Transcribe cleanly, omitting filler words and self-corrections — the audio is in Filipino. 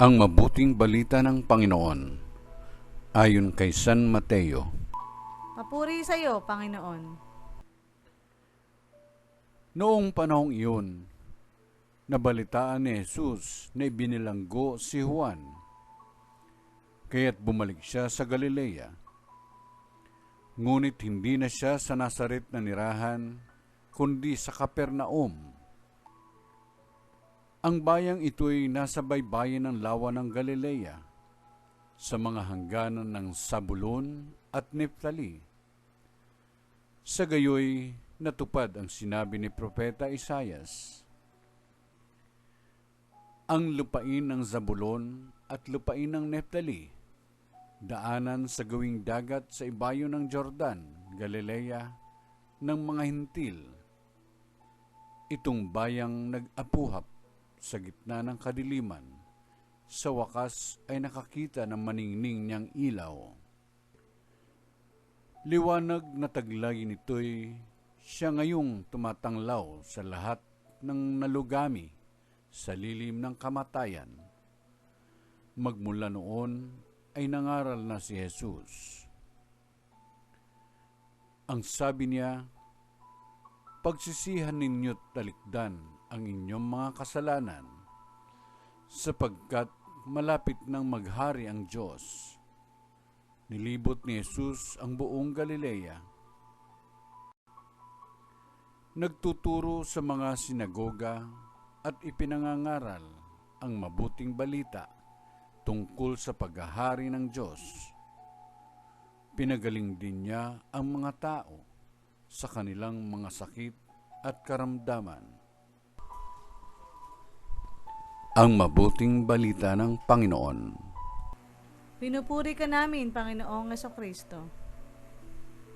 Ang mabuting balita ng Panginoon ayon kay San Mateo. Papuri sa iyo, Panginoon. Noong panahong iyon, nabalitaan ni Jesus na ibinilanggo si Juan, kaya't bumalik siya sa Galilea. Ngunit hindi na siya sa Nazaret na nirahan, kundi sa Capernaum. Ang bayang ito'y nasa baybayin ng lawa ng Galilea, sa mga hangganan ng Zabulon at Neftali. Sa gayoy, natupad ang sinabi ni Propeta Isaias. Ang lupain ng Zabulon at lupain ng Neftali, daanan sa gawing dagat sa ibayo ng Jordan, Galilea, ng mga hintil. Itong bayang nag-apuhap sa gitna ng kadiliman, sa wakas ay nakakita ng maningning niyang ilaw. Liwanag na taglay nito'y siya ngayong tumatanglaw sa lahat ng nalugami sa lilim ng kamatayan. Magmula noon ay nangaral na si Jesus. Ang sabi niya, pagsisihan ninyo't talikdan ang inyong mga kasalanan, sapagkat malapit nang maghari ang Diyos. Nilibot ni Jesus ang buong Galilea. Nagtuturo sa mga sinagoga at ipinangangaral ang mabuting balita tungkol sa paghahari ng Diyos. Pinagaling din niya ang mga tao sa kanilang mga sakit at karamdaman. Ang mabuting balita ng Panginoon. Pinupuri ka namin, Panginoong Jesucristo.